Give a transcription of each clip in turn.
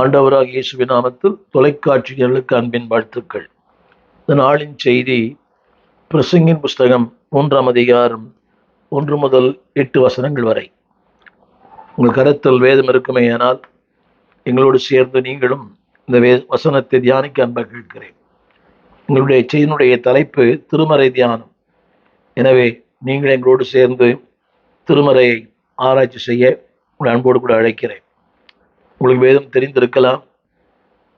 ஆண்டவராகிய இயேசுவின் நாமத்தில் தொலைக்காட்சிகளுக்கு அன்பின் வாழ்த்துக்கள். இந்த நாளின் செய்தி பிரசங்கின் புஸ்தகம் 3ஆம் அதிகாரம் 1 முதல் 8 வசனங்கள் வரை. உங்கள் கருத்தில் வேதம் இருக்குமேயானால் எங்களோடு சேர்ந்து நீங்களும் இந்த வசனத்தை தியானிக்க அன்பாக கேட்கிறேன். எங்களுடைய செய்தியினுடைய தலைப்பு திருமறை தியானம். எனவே நீங்கள் எங்களோடு சேர்ந்து திருமறையை ஆராய்ச்சி செய்ய உங்கள் அன்போடு கூட அழைக்கிறேன். உங்களுக்கு வேதம் தெரிந்திருக்கலாம்,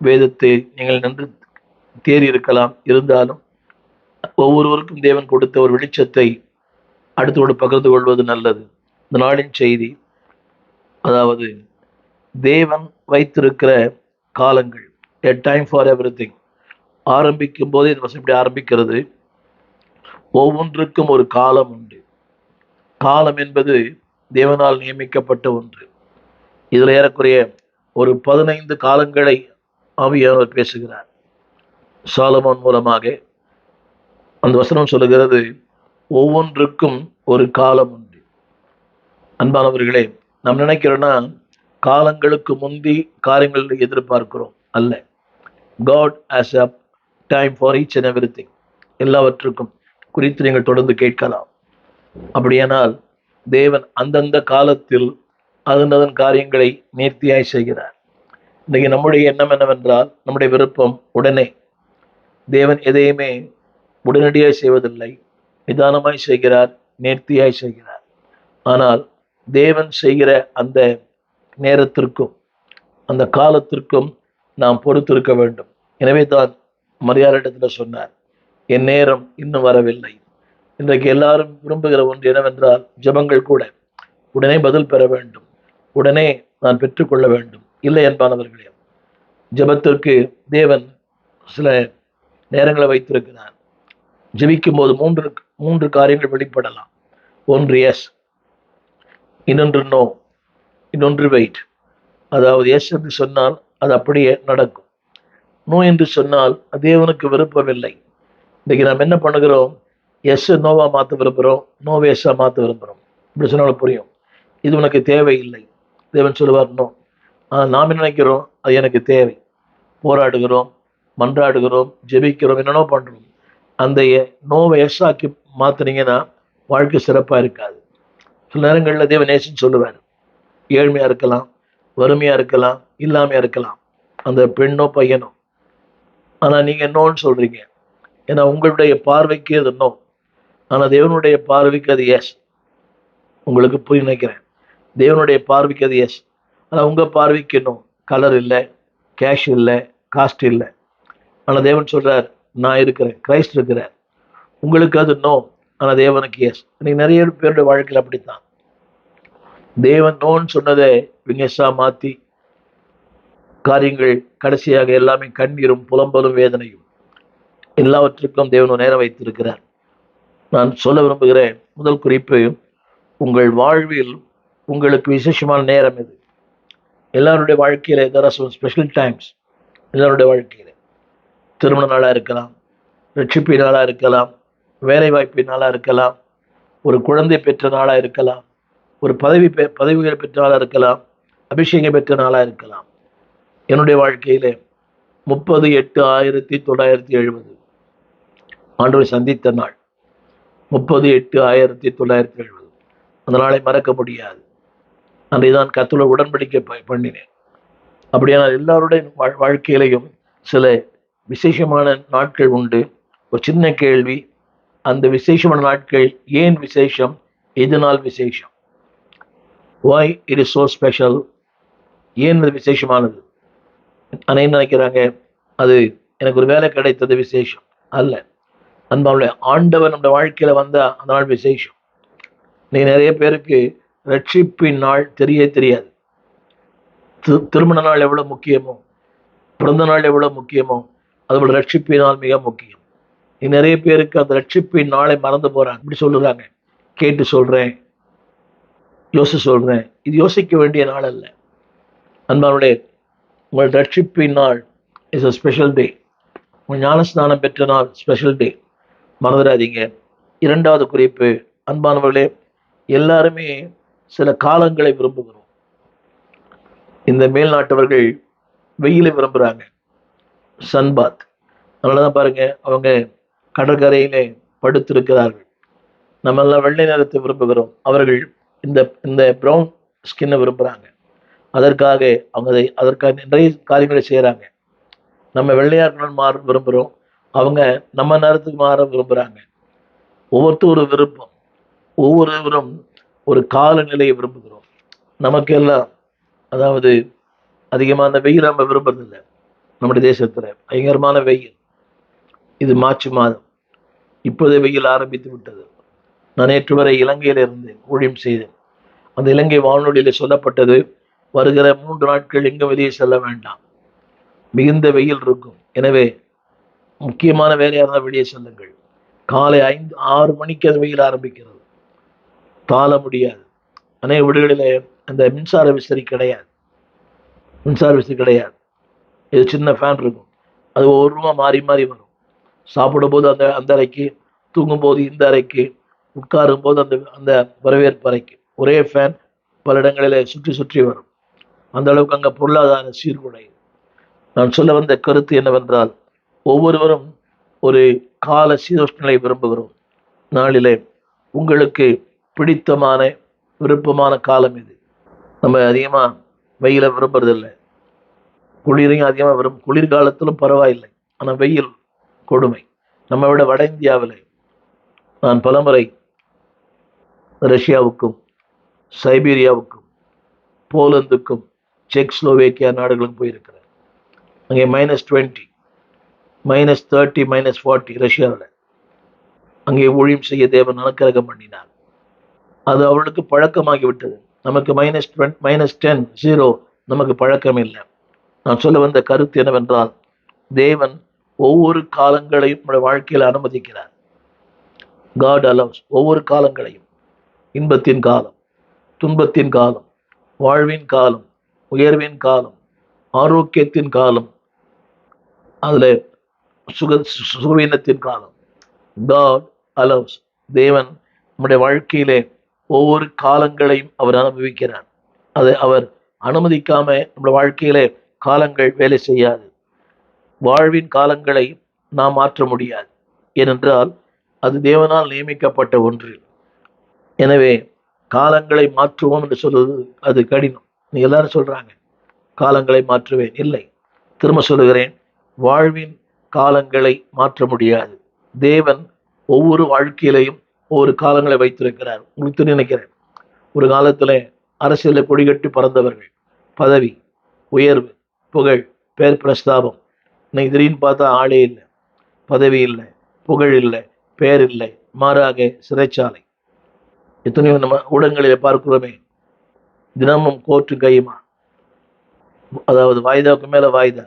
வேதத்தை நீங்கள் நன்று தேறி இருக்கலாம். இருந்தாலும் ஒவ்வொருவருக்கும் தேவன் கொடுத்த ஒரு வெளிச்சத்தை அடுத்தோடு பகிர்ந்து கொள்வது நல்லது. இந்த நாளின் செய்தி, அதாவது தேவன் வைத்திருக்கிற காலங்கள், எ டைம் ஃபார் எவ்ரிதிங். ஆரம்பிக்கும் போதே இந்த வசனம் இப்படி ஆரம்பிக்கிறது, ஒவ்வொன்றுக்கும் ஒரு காலம் உண்டு. காலம் என்பது தேவனால் நியமிக்கப்பட்ட ஒன்று. இதில் ஏறக்குறைய ஒரு 15 காலங்களை ஆவியானவர் பேசுகிறார் சாலமோன் மூலமாக. அந்த வசனம் சொல்லுகிறது, ஒவ்வொன்றுக்கும் ஒரு காலம் உண்டு. அன்பானவர்களே, நாம் நினைக்கிறோன்னா காலங்களுக்கு முந்தி காரியங்களை எதிர்பார்க்கிறோம். அல்ல, God has a time for each and everything. எல்லாவற்றுக்கும் குறித்து நீங்கள் தொடர்ந்து கேட்கலாம். அப்படியானால் தேவன் அந்தந்த காலத்தில் அதன் காரியங்களை நேர்த்தியாய் செய்கிறார். இன்றைக்கு நம்முடைய எண்ணம் என்னவென்றால், நம்முடைய விருப்பம் உடனே. தேவன் எதையுமே உடனடியாய் செய்வதில்லை, நிதானமாய் செய்கிறார், நேர்த்தியாய் செய்கிறார். ஆனால் தேவன் செய்கிற அந்த நேரத்திற்கும் அந்த காலத்திற்கும் நாம் பொறுத்திருக்க வேண்டும். எனவே தான் மரியாளிடத்தில் சொன்னார், என் நேரம் இன்னும் வரவில்லை. இன்றைக்கு எல்லாரும் விரும்புகிற ஒன்று என்னவென்றால், ஜெபங்கள் கூட உடனே பதில் பெற வேண்டும், உடனே நான் பெற்றுக்கொள்ள வேண்டும். இல்லை என்பானவர்களே, ஜெபத்திற்கு தேவன் சில நேரங்களை வைத்திருக்கிறார். ஜெபிக்கும் போது மூன்று காரியங்கள் வெளிப்படலாம். ஒன்று எஸ், இன்னொன்று நோ, இன்னொன்று வெயிட். அதாவது எஸ் என்று சொன்னால் அது அப்படியே நடக்கும். நோ என்று சொன்னால் தேவனுக்கு விருப்பமில்லை. இன்றைக்கு நாம் என்ன பண்ணுகிறோம், எஸ் நோவா மாற்ற விரும்புகிறோம், நோவை எஸ்ஸா மாற்ற விரும்புகிறோம். இப்படி சொன்னாலும் புரியும், இது உனக்கு தேவையில்லை. தேவன் சொல்லுவார் நோ. ஆனால் நாம் நினைக்கிறோம் அது எனக்கு தேவை. போராடுகிறோம், மன்றாடுகிறோம், ஜெபிக்கிறோம், என்னென்னோ பண்ணுறோம். அந்த நோவை எஸ்ஸாக்கி மாற்றினீங்கன்னா வாழ்க்கை சிறப்பாக இருக்காது. சில நேரங்களில் தேவன் நேசின்னு சொல்லுவார். ஏழ்மையாக இருக்கலாம், வறுமையாக இருக்கலாம், இல்லாமையாக இருக்கலாம், அந்த பெண்ணோ பையனோ. ஆனால் நீங்கள் நோன்னு சொல்கிறீங்க, ஏன்னா உங்களுடைய பார்வைக்கு அது நோ. ஆனால் தேவனுடைய பார்வைக்கு அது எஸ். உங்களுக்கு புரிய நினைக்கிறேன், தேவனுடைய பார்வைக்கு அது எஸ். ஆனால் உங்கள் பார்வைக்கு இன்னும் கலர் இல்லை, கேஷ் இல்லை, காஸ்ட் இல்லை. ஆனால் தேவன் சொல்கிறார், நான் இருக்கிறேன், கிரைஸ்ட் இருக்கிறார். உங்களுக்கு அது நோ, ஆனால் தேவனுக்கு எஸ். இன்னைக்கு நிறைய பேருடைய வாழ்க்கையில் அப்படித்தான். தேவன் நோன்னு சொன்னதை இவங்க எஸ்ஸாக மாற்றி காரியங்கள் கடைசியாக எல்லாமே கண்ணீரும் புலம்பலும் வேதனையும். எல்லாவற்றுக்கும் தேவன் நேரம் வைத்திருக்கிறார். நான் சொல்ல விரும்புகிறேன், முதல் குறிப்பு, உங்கள் வாழ்வில் உங்களுக்கு விசேஷமான நேரம் இது. எல்லாருடைய வாழ்க்கையில there are some special times. எல்லாருடைய வாழ்க்கையில திருமண நாளாக இருக்கலாம், ரட்சிப்பு நாளாக இருக்கலாம், வேலை வாய்ப்பு நாளாக இருக்கலாம், ஒரு குழந்தை பெற்ற நாளாக இருக்கலாம், ஒரு பதவிகளை பெற்ற நாளாக இருக்கலாம், அபிஷேகம் பெற்ற நாளாக இருக்கலாம். என்னுடைய வாழ்க்கையில 30/8/1970 ஆண்டவரை சந்தித்த நாள். 30/8/1970 அந்த நாளை மறக்க முடியாது. அன்றைதான் கர்த்தரோடு உடன்படிக்கை பண்ணினேன். அப்படியானால் எல்லாருடைய வாழ்க்கையிலையும் சில விசேஷமான நாட்கள் உண்டு. ஒரு சின்ன கேள்வி, அந்த விசேஷமான நாட்கள் ஏன் விசேஷம், எதனால் விசேஷம்? why it is so special? ஏன் அது விசேஷமானது? அனைவரும் நினைக்கிறாங்க அது எனக்கு ஒரு வேலை கிடைத்தது விசேஷம். அல்ல அன்பாவுடைய, ஆண்டவர் நம்முடைய வாழ்க்கையில வந்தா அந்த நாள் விசேஷம். நீ நிறைய பேருக்கு ரட்சிப்பின் நாள் தெரியாது. திருமண நாள் எவ்வளோ முக்கியமோ, பிறந்த நாள் எவ்வளோ முக்கியமோ, அதுபோல் ரட்சிப்பின் நாள் மிக முக்கியம். நிறைய பேருக்கு அந்த ரட்சிப்பின் நாளை மறந்து போகிறாங்க. இப்படி சொல்லுறாங்க, கேட்டு சொல்கிறேன், சொல்கிறேன். இது யோசிக்க வேண்டிய நாள் அல்ல. அன்பானுடைய, உங்கள் ரட்சிப்பின் நாள் இஸ் அ ஸ்பெஷல் டே. உங்கள் ஞானஸ்நானம் பெற்ற நாள் ஸ்பெஷல் டே, மறந்துடாதீங்க. இரண்டாவது குறிப்பு, அன்பானவர்களே, எல்லாருமே சில காலங்களை விரும்புகிறோம். இந்த மேல்நாட்டவர்கள் வெயிலை விரும்புகிறாங்க, சன்பாத். அதனாலதான் பாருங்க, அவங்க கடற்கரையிலே படுத்திருக்கிறார்கள். நம்ம எல்லாம் வெள்ளை நிறத்தை விரும்புகிறோம், அவர்கள் இந்த இந்த ப்ரௌன் ஸ்கின்னை விரும்புகிறாங்க. அதற்காக அவங்க அதற்காக நிறைய காரியங்களை செய்கிறாங்க. நம்ம வெள்ளையார்கள் மாற விரும்புகிறோம், அவங்க நம்ம நேரத்துக்கு மாற விரும்புகிறாங்க. ஒவ்வொருத்தரும் ஒரு விருப்பம், ஒவ்வொருவரும் ஒரு காலநிலையை விரும்புகிறோம். நமக்கு எல்லாம் அதாவது அதிகமான வெயில் நம்ம விரும்புறதில்லை. நம்முடைய தேசத்துல பயங்கரமான வெயில். இது மார்ச் மாதம், இப்போதே வெயில் ஆரம்பித்து விட்டது. நான் நேற்று வரை இலங்கையில் இருந்து ஊழியம் செய்தேன். அந்த இலங்கை வானொலியில் சொல்லப்பட்டது, வருகிற 3 நாட்கள் எங்கும் வெளியே செல்ல வேண்டாம், மிகுந்த வெயில் இருக்கும். எனவே முக்கியமான வேலையாக இருந்தால் வெளியே செல்லுங்கள். காலை 5-6 மணிக்கு அது வெயில் ஆரம்பிக்கிறது, தாழ முடியாது. அநேக வீடுகளில் அந்த மின்சார விசிறி கிடையாது, இது சின்ன ஃபேன் இருக்கும், அது ஒரு ரூபா மாறி மாறி வரும். சாப்பிடும் போது அந்த அறைக்கு, தூங்கும் போது இந்த அறைக்கு, உட்காரும் போது அந்த வரவேற்பு அறைக்கு ஒரே ஃபேன் பல இடங்களில் சுற்றி சுற்றி வரும். அந்த அளவுக்கு அங்கே பொருளாதார சீர்குலை. நான் சொல்ல வந்த கருத்து என்னவென்றால், ஒவ்வொருவரும் ஒரு கால சீதோஷ்ணங்களை விரும்புகிறோம். நாளிலே உங்களுக்கு பிடித்தமான விருப்பமான காலம் இது. நம்ம அதிகமாக வெயிலை விரும்புறதில்லை, குளிரையும் அதிகமாக குளிர்காலத்திலும் பரவாயில்லை, ஆனால் வெயில் கொடுமை. நம்ம விட வட இந்தியாவில் நான் பலமுறை ரஷ்யாவுக்கும் சைபீரியாவுக்கும் போலந்துக்கும் செக்ஸ்லோவேக்கியா நாடுகளுக்கும் போயிருக்கிறேன். அங்கே -20, -30, -40 ரஷ்யாவில். அங்கே ஊழியம் செய்ய தேவன் அனுக்கிரகம் பண்ணினார். அது அவளுக்கு பழக்கமாகிவிட்டது. நமக்கு -10, 0 நமக்கு பழக்கம் இல்லை. நான் சொல்ல வந்த கருத்து என்னவென்றால், தேவன் ஒவ்வொரு காலங்களையும் நம்முடைய வாழ்க்கையில் அனுமதிக்கிறார். God allows ஒவ்வொரு காலங்களையும், இன்பத்தின் காலம், துன்பத்தின் காலம், வாழ்வின் காலம், உயர்வின் காலம், ஆரோக்கியத்தின் காலம், அதுல சுகவீனத்தின் காலம். God allows. தேவன் நம்முடைய வாழ்க்கையிலே ஒவ்வொரு காலங்களையும் அவர் அனுபவிக்கிறார். அதை அவர் அனுமதிக்காம நம்முடைய வாழ்க்கையிலே காலங்கள் வேலை செய்யாது. வாழ்வின் காலங்களை நாம் மாற்ற முடியாது, ஏனென்றால் அது தேவனால் நியமிக்கப்பட்ட ஒன்று. எனவே காலங்களை மாற்றுவோம் என்று சொல்வது அது கடினம். நீ எல்லாரும் சொல்றாங்க காலங்களை மாற்றுவேன், இல்லை. திரும்ப சொல்லுகிறேன், வாழ்வின் காலங்களை மாற்ற முடியாது. தேவன் ஒவ்வொரு வாழ்க்கையிலையும் ஒவ்வொரு காலங்களை வைத்திருக்கிறார். உங்களுக்கு நினைக்கிறேன், ஒரு காலத்துல அரசியலில் கொடிகட்டி பறந்தவர்கள், பதவி, உயர்வு, புகழ், பேர் பிரஸ்தாபம். இன்னைக்கு திடீர்னு பார்த்தா ஆளே இல்லை, பதவி இல்லை, புகழ் இல்லை, பேர் இல்லை, மாறாக சிறைச்சாலை. எத்தனையோ நம்ம ஊடகங்களில் பார்க்கிறோமே, தினமும் கோர்ட்டு கையுமா, அதாவது வாய்தாவுக்கு மேல வாய்தா,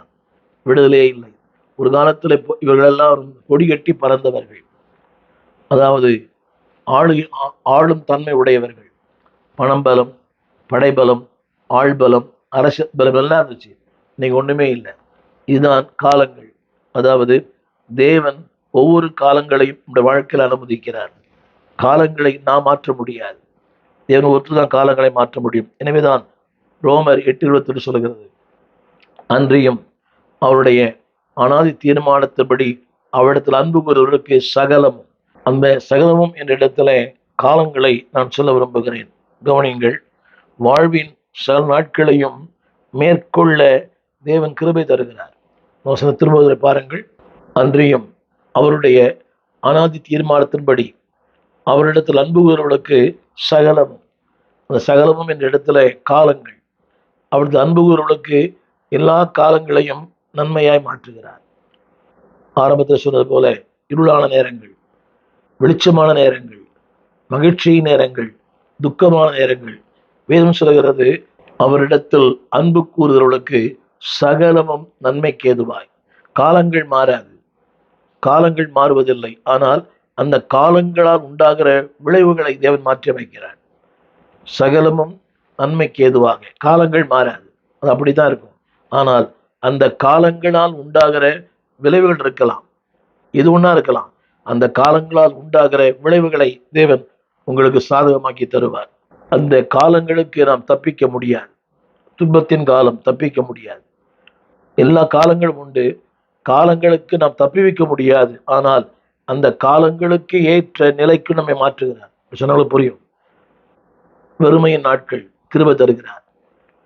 விடுதலையே இல்லை. ஒரு காலத்தில் இவர்களெல்லாம் கொடிகட்டி பறந்தவர்கள், அதாவது ஆளும் தன்மை உடையவர்கள், பணம் பலம், படைபலம், ஆள்பலம், அரசு பலம் எல்லாம் இருந்துச்சு. இன்னைக்கு ஒண்ணுமே இல்லை. இதுதான் காலங்கள். அதாவது தேவன் ஒவ்வொரு காலங்களையும் நம்முடைய வாழ்க்கையில் அனுமதிக்கிறார். காலங்களை நாம் மாற்ற முடியாது, தேவன் ஒருத்தான் காலங்களை மாற்ற முடியும். எனவேதான் ரோமர் 8:28 சொல்கிறது, அன்றியும் அவருடைய அனாதி தீர்மானத்தின்படி அவரிடத்தில் அன்பு கூறுவதற்கு சகலமும், அந்த சகலமும் என்ற இடத்துல காலங்களை நான் சொல்ல விரும்புகிறேன். கவனியுங்கள், வாழ்வின் சில நாட்களையும் மேற்கொள்ள தேவன் கிருபை தருகிறார். திரும்புவதை பாருங்கள், அன்றியும் அவருடைய அனாதி தீர்மானத்தின்படி அவரிடத்தில் அன்பு கூறுவதற்கு சகலமும், அந்த சகலமும் என்ற இடத்துல காலங்கள், அவரது அன்பு கூறுவதற்கு எல்லா காலங்களையும் நன்மையாய் மாற்றுகிறார். ஆரம்பத்தில் சொன்னது போல இருளான நேரங்கள், வெளிச்சமான நேரங்கள், மகிழ்ச்சி நேரங்கள், துக்கமான நேரங்கள், வேதம் சொல்கிறது அவரிடத்தில் அன்பு கூறுகிறவர்களுக்கு சகலமும் நன்மைக்கு ஏதுவாய். காலங்கள் மாறாது, காலங்கள் மாறுவதில்லை, ஆனால் அந்த காலங்களால் உண்டாகிற விளைவுகளை தேவன் மாற்றி அமைக்கிறார். சகலமும் நன்மைக்கு ஏதுவாக, காலங்கள் மாறாது, அது அப்படித்தான் இருக்கும். ஆனால் அந்த காலங்களால் உண்டாகிற விளைவுகள் இருக்கலாம், எது ஒன்றா இருக்கலாம். அந்த காலங்களால் உண்டாகிற விளைவுகளை தேவன் உங்களுக்கு சாதகமாக்கி தருவார். அந்த காலங்களுக்கு நாம் தப்பிக்க முடியாது. துன்பத்தின் காலம் தப்பிக்க முடியாது. எல்லா காலங்களும் உண்டு. காலங்களுக்கு நாம் தப்பி வைக்க முடியாது. ஆனால் அந்த காலங்களுக்கு ஏற்ற நிலைக்கு நம்மை மாற்றுகிறார். சொன்னாலும் புரியும். வெறுமையின் நாட்கள் கிருபை தருகிறார்,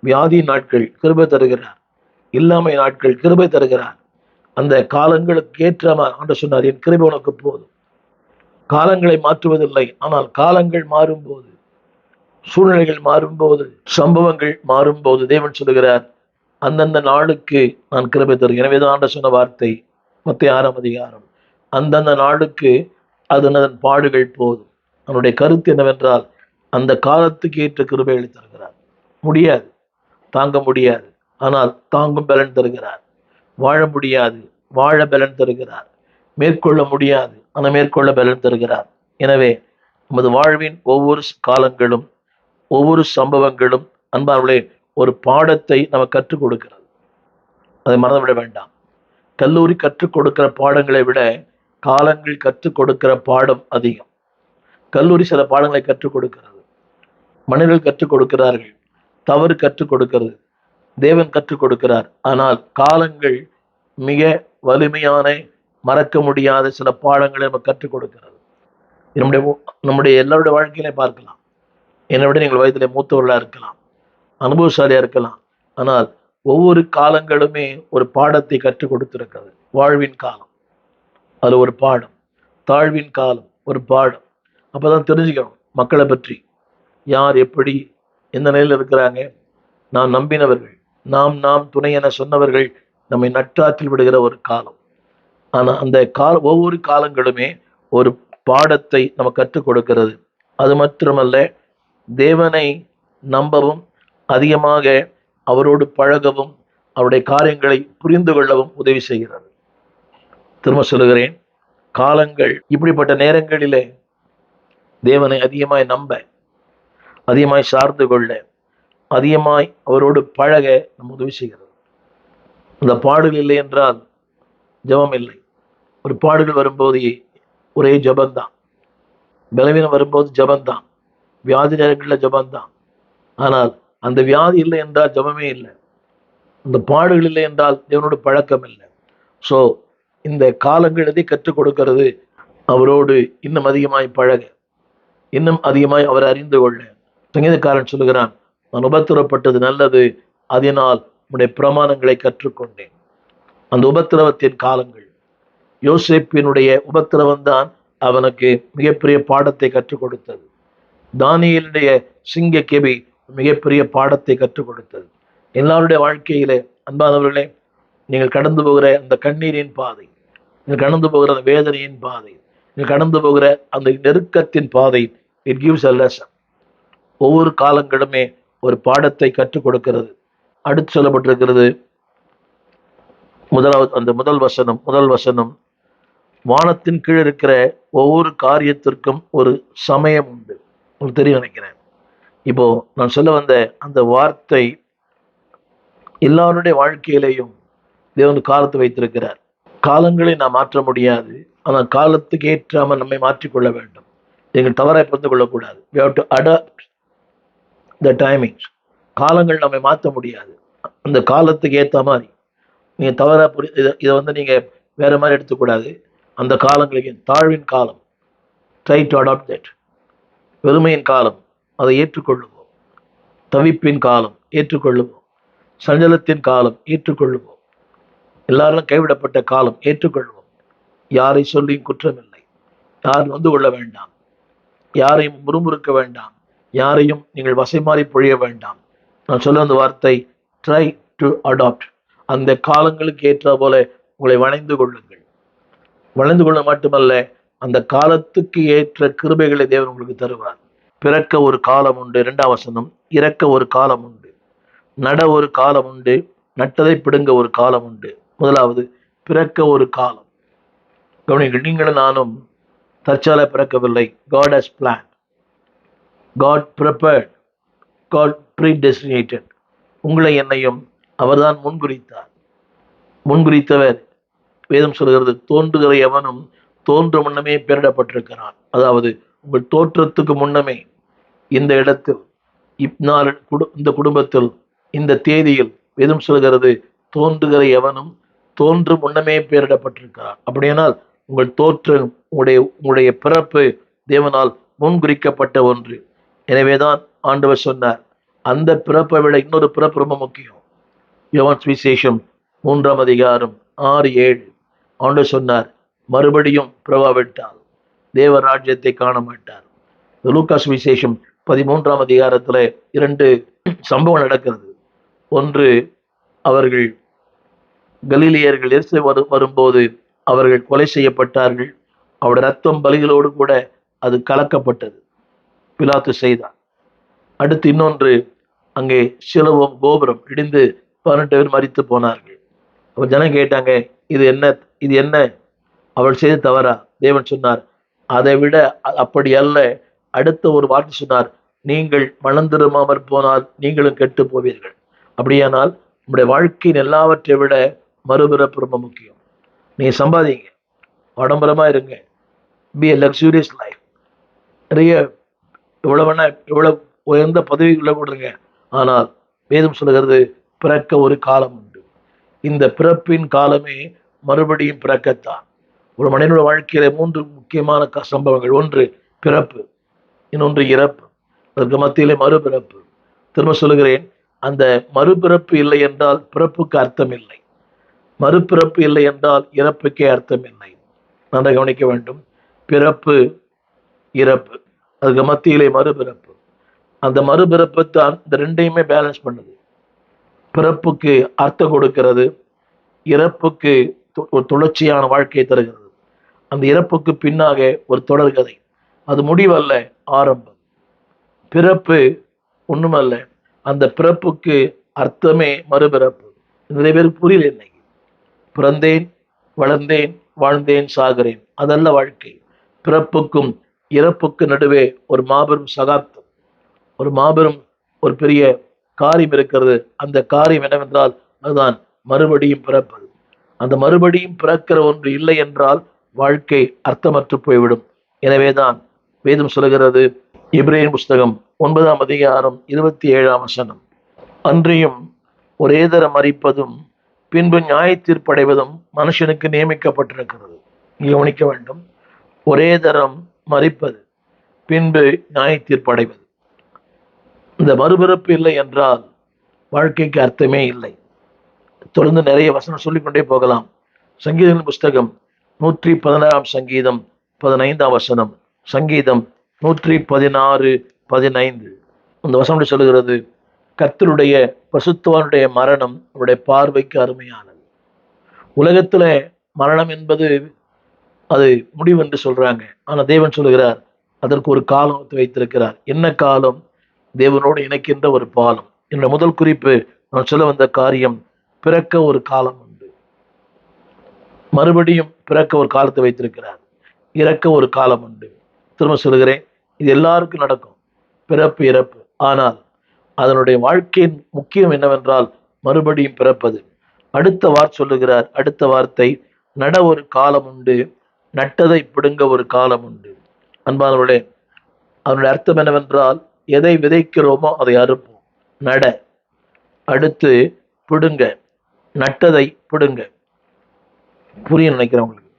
வியாதியின் நாட்கள் கிருபை தருகிறார், இல்லாமை நாட்கள் கிருபை தருகிறார். அந்த காலங்களுக்கு ஏற்ற ஆண்டவர் சொன்னார், என் கிருபை உனக்கு போதும். காலங்களை மாற்றுவதில்லை, ஆனால் காலங்கள் மாறும்போது, சூழ்நிலைகள் மாறும்போது, சம்பவங்கள் மாறும்போது தேவன் சொல்லுகிறார், அந்தந்த நாளுக்கு நான் கிருபை தருகிறேன். எனவேதான் ஆண்டவர் சொன்ன வார்த்தை மத்தேயு 6ஆம் அதிகாரம், அந்தந்த நாளுக்கு அதன் பாடுகள் போதும். அவனுடைய கருத்து என்னவென்றால், அந்த காலத்துக்கு ஏற்ற கிருபைகளை தருகிறார். முடியாது, தாங்க முடியாது, ஆனால் தாங்கும் பலன் தருகிறார். வாழ முடியாது, வாழ பலன் தருகிறார். மேற்கொள்ள முடியாது, ஆனால் மேற்கொள்ள பலன் தருகிறார். எனவே நமது வாழ்வின் ஒவ்வொரு காலங்களும், ஒவ்வொரு சம்பவங்களும் அன்பார்களே ஒரு பாடத்தை நமக்கு கற்றுக் கொடுக்கிறது. அதை மறந்துவிட வேண்டாம். கல்லூரி கற்றுக் கொடுக்கிற பாடங்களை விட காலங்கள் கற்றுக் கொடுக்கிற பாடம் அதிகம். கல்லூரி சில பாடங்களை கற்றுக் கொடுக்கிறது, மனிதர்கள் கற்றுக் கொடுக்கிறார்கள், தவறு கற்றுக் கொடுக்கிறது, தேவன் கற்றுக் கொடுக்கிறார். ஆனால் காலங்கள் மிக வலிமையான, மறக்க முடியாத சில பாடங்களை நமக்கு கற்றுக் கொடுக்கிறது. நம்முடைய எல்லாருடைய வாழ்க்கையிலே பார்க்கலாம். என்னை விட நீங்கள் வயதிலே மூத்தவர்களாக இருக்கலாம், அனுபவசாலியாக இருக்கலாம். ஆனால் ஒவ்வொரு காலங்களுமே ஒரு பாடத்தை கற்றுக் கொடுத்திருக்கிறது. வாழ்வின் காலம் அது ஒரு பாடம், தாழ்வின் காலம் ஒரு பாடம். அப்போதான் தெரிஞ்சுக்கணும் மக்களை பற்றி, யார் எப்படி எந்த நிலையில் இருக்கிறாங்க. நாம் நம்பினவர்கள், நாம் துணை என சொன்னவர்கள் நம்மை நட்டாற்றில் விடுகிற ஒரு காலம். ஆனால் அந்த ஒவ்வொரு காலங்களுமே ஒரு பாடத்தை நமக்கு கற்றுக் கொடுக்கிறது. அது மாத்திரமல்ல, தேவனை நம்பவும், அதிகமாக அவரோடு பழகவும், அவருடைய காரியங்களை புரிந்து கொள்ளவும் உதவி செய்கிறது. திரும்ப சொல்லுகிறேன், காலங்கள் இப்படிப்பட்ட நேரங்களிலே தேவனை அதிகமாய் நம்ப, அதிகமாய் சார்ந்து கொள்ள, அதிகமாய் அவரோடு பழக நம்ம உதவி செய்கிறது. இந்த பாடுகள் இல்லை என்றால் ஜபம் இல்லை. ஒரு பாடுகள் வரும்போது ஒரே ஜபந்தான், பலவீனம் வரும்போது ஜபந்தான், வியாதி நேரங்களில் ஜபந்தான். ஆனால் அந்த வியாதி இல்லை என்றால் ஜபமே இல்லை, அந்த பாடுகள் இல்லை என்றால் தேவனோடு பழக்கம் இல்லை. ஸோ இந்த காலங்கள் எதை கற்றுக் கொடுக்கிறது? அவரோடு இன்னும் அதிகமாய் பழக, இன்னும் அதிகமாய் அவரை அறிந்து கொள்ள. சங்கீதக்காரன் சொல்லுகிறான், நான் உபத்திரப்பட்டது நல்லது, அதனால் உடைய பிரமாணங்களை கற்றுக்கொண்டேன். அந்த உபத்திரவத்தின் காலங்கள், யோசேப்பினுடைய உபத்திரவம் தான் அவனுக்கு மிகப்பெரிய பாடத்தை கற்றுக் கொடுத்தது. தானியேலுடைய சிங்க கெபி மிகப்பெரிய பாடத்தை கற்றுக் கொடுத்தது. எல்லாருடைய வாழ்க்கையிலே அன்பானவர்களே, நீங்கள் கடந்து போகிற அந்த கண்ணீரின் பாதை, நீங்கள் கடந்து போகிற அந்த வேதனையின் பாதை, நீங்கள் கடந்து போகிற அந்த நெருக்கத்தின் பாதை, இட் கிவ்ஸ் அ லெசன். ஒவ்வொரு காலங்களுமே ஒரு பாடத்தை கற்றுக் கொடுக்கிறது. அடுத்து சொல்லப்பட்டிருக்கிறது முதல் வசனம், வானத்தின் கீழ் இருக்கிற ஒவ்வொரு காரியத்திற்கும் ஒரு சமயம் உண்டு. உங்களுக்கு தெரியும் நினைக்கிறேன். இப்போ நான் சொல்ல வந்த அந்த வார்த்தை எல்லாருடைய வாழ்க்கையிலையும் தேவன் காலத்தை வைத்திருக்கிறார். காலங்களை நாம் மாற்ற முடியாது, ஆனால் காலத்துக்கு ஏற்றாமல் நம்மை மாற்றிக்கொள்ள வேண்டும். நீங்கள் தவறாக புரிந்து கொள்ளக்கூடாது. we have to adapt the timings. காலங்கள் நம்மை மாற்ற முடியாது. அந்த காலத்துக்கு ஏற்ற மாதிரி நீங்கள் தவறாக இதை நீங்கள் வேற மாதிரி எடுத்துக்கூடாது. அந்த காலங்களுக்கு தாழ்வின் காலம், ட்ரை டு அடாப்ட் தட். வெறுமையின் காலம், அதை ஏற்றுக்கொள்ளுவோம். தவிப்பின் காலம் ஏற்றுக்கொள்ளுவோம். சஞ்சலத்தின் காலம் ஏற்றுக்கொள்ளுவோம். எல்லாரும் கைவிடப்பட்ட காலம் ஏற்றுக்கொள்வோம். யாரை சொல்லியும் குற்றமில்லை. யாரும் வந்து கொள்ள வேண்டாம், யாரையும் முறுமுறுக்க வேண்டாம், யாரையும் நீங்கள் வசை மாறி பொழிய வேண்டாம். நான் சொல்ல வந்த வார்த்தை ட்ரை டு அடாப்ட். அந்த காலங்களுக்கு ஏற்ற போல உங்களை வளைந்து கொள்ளுங்கள். வளைந்து கொள்ள மட்டுமல்ல, அந்த காலத்துக்கு ஏற்ற கிருபைகளை தேவன் உங்களுக்கு தருவார். பிறக்க ஒரு காலம் உண்டு, 2ஆம் வசனம். இறக்க ஒரு காலம் உண்டு, நட ஒரு காலம் உண்டு, நட்டதை பிடுங்க ஒரு காலம் உண்டு. முதலாவது பிறக்க ஒரு காலம். கவனிங்கள், நீங்களும் நானும் தற்சால பிறக்கவில்லை. God has planned, God prepared, God predestinated. உங்களை என்னையும் அவர்தான் முன்குறித்தார். முன்குறித்தவர், வேதம் சொல்கிறது, தோன்றுகிற எவனும் தோன்றும் முன்னமே பெயரிடப்பட்டிருக்கிறான். அதாவது உங்கள் தோற்றத்துக்கு முன்னமே இந்த இடத்தில், இந்த குடும்பத்தில், இந்த தேதியில், வேதம் சொல்கிறது தோன்றுகிற எவனும் தோன்றும் முன்னமே பெயரிடப்பட்டிருக்கிறார். அப்படியானால் உங்கள் தோற்றம், உங்களுடைய பிறப்பு தேவனால் முன்குறிக்கப்பட்ட ஒன்று. எனவேதான் ஆண்டவர் சொன்னார், அந்த பிறப்பை விட இன்னொரு பிறப்பு ரொம்ப முக்கியம். யோவான் சுவிசேஷம் 3ஆம் அதிகாரம் 6-7 ஆண்டவர் சொன்னார், மறுபடியும் பிறவாவிட்டால் தேவ ராஜ்யத்தை காண மாட்டார். லூக்கா சுவிசேஷம் 13ஆம் அதிகாரத்துல 2 சம்பவம் நடக்கிறது. ஒன்று, அவர்கள் கலிலியர்கள் இயேசு வரும்போது அவர்கள் கொலை செய்யப்பட்டார்கள். அவருடைய ரத்தம் பலிகளோடு கூட அது கலக்கப்பட்டது, பிலாத்து செய்தார். அடுத்து இன்னொன்று, அங்கே சிலுவம் கோபுரம் இடிந்து 18 பேர் மரித்து போனார்கள். அப்ப ஜனம் கேட்டாங்க, இது என்ன அவள் செய்து தவறா? தேவன் சொன்னார், அதை விட அப்படி அல்ல. அடுத்த ஒரு வார்த்தை சொன்னார், நீங்கள் மனம் திரும்பாமற் போனால் நீங்களும் கெட்டு போவீர்கள். அப்படியானால் நம்முடைய வாழ்க்கையின் எல்லாவற்றை விட மறுபிறப்பு ரொம்ப முக்கியம். நீங்க சம்பாதிங்க, ஆடம்பரமா இருங்க, பி எ லக்ஸூரியஸ் லைஃப், நிறைய எவ்வளவு உயர்ந்த பதவிகளை கொடுங்க. ஆனால் வேதம் சொல்லுகிறது, பிறக்க ஒரு காலம் உண்டு. இந்த பிறப்பின் காலமே மறுபடியும் பிறக்கத்தான். ஒரு மனிதனுடைய வாழ்க்கையில 3 முக்கியமான சம்பவங்கள். ஒன்று பிறப்பு, இன்னொன்று இறப்பு, அதற்கு மத்தியிலே மறுபிறப்பு. திரும்ப சொல்லுகிறேன், அந்த மறுபிறப்பு இல்லை என்றால் பிறப்புக்கு அர்த்தம் இல்லை. மறுபிறப்பு இல்லை என்றால் இறப்புக்கே அர்த்தம் இல்லை. நன்றாக கவனிக்க வேண்டும். பிறப்பு, இறப்பு, அதுக்கு மத்தியிலே மறுபிறப்பு. அந்த மறுபிறப்பு தான் இந்த ரெண்டையுமே பேலன்ஸ் பண்ணுது. பிறப்புக்கு அர்த்தம் கொடுக்கிறது, இறப்புக்கு ஒரு தொடர்ச்சியான வாழ்க்கையை தருகிறது. அந்த இறப்புக்கு பின்னாக ஒரு தொடர்கதை, அது முடிவல்ல, ஆரம்பம். பிறப்பு ஒண்ணுமல்ல, அந்த பிறப்புக்கு அர்த்தமே மறுபிறப்பு. நிறைய பேருக்கு புரியல. இன்னைக்கு பிறந்தேன், வளர்ந்தேன், வாழ்ந்தேன், சாகிறேன், அதல்ல வாழ்க்கை. பிறப்புக்கும் இறப்புக்கு நடுவே ஒரு மாபெரும் சகாப்தம், ஒரு பெரிய காரியம் இருக்கிறது. அந்த காரியம் என்னவென்றால் அதுதான் மறுபடியும் பிறப்பது. அந்த மறுபடியும் பிறக்கிற ஒன்று இல்லை என்றால் வாழ்க்கை அர்த்தமற்று போய்விடும். எனவேதான் வேதம் சொல்கிறது, எபிரேயர் புஸ்தகம் 9ஆம் அதிகாரம் 27ஆம் வசனம், அன்றியும் ஒரே தரம் மரிப்பதும் பின்பு நியாய தீர்ப்படைவதும் மனுஷனுக்கு நியமிக்கப்பட்டிருக்கிறது. கவனிக்க வேண்டும். ஒரே தரம் மரிப்பது, பின்பு நியாய தீர்ப்படைவது. இந்த மறுபிறப்பு இல்லை என்றால் வாழ்க்கைக்கு அர்த்தமே இல்லை. தொடர்ந்து நிறைய வசனம் சொல்லிக்கொண்டே போகலாம். சங்கீதங்களின் புஸ்தகம் 116ஆம் சங்கீதம் 15ஆம் வசனம், சங்கீதம் 116:15 அந்த வசனம் சொல்லுகிறது, கர்த்தருடைய பரிசுத்தவானுடைய மரணம் அவருடைய பார்வைக்கு அருமையானது. உலகத்துல மரணம் என்பது அது முடிவு என்று சொல்றாங்க. ஆனா தேவன் சொல்லுகிறார், அதற்கு ஒரு காலம் வைத்திருக்கிறார். என்ன காலம்? தேவனோடு இணைக்கின்ற ஒரு பாலம். என்ற முதல் குறிப்பு நான் சொல்ல வந்த காரியம், பிறக்க ஒரு காலம் உண்டு, மறுபடியும் பிறக்க ஒரு காலத்தை வைத்திருக்கிறார், இறக்க ஒரு காலம் உண்டு. திரும்ப சொல்லுகிறேன், இது எல்லாருக்கும் நடக்கும், பிறப்பு இறப்பு. ஆனால் அதனுடைய வாழ்க்கையின் முக்கியம் என்னவென்றால் மறுபடியும் பிறப்பது. அடுத்த சொல்லுகிறார், அடுத்த வார்த்தை, நட ஒரு காலம் உண்டு, நட்டதை பிடுங்க ஒரு காலம் உண்டு. அன்பானவர்களே, அதனுடைய அர்த்தம் என்னவென்றால் எதை விதைக்கிறோமோ அதை அறுப்போம். நட, அடுத்து பிடுங்க, நட்டதை பிடுங்க. புரிய நினைக்கிறவங்களுக்கு,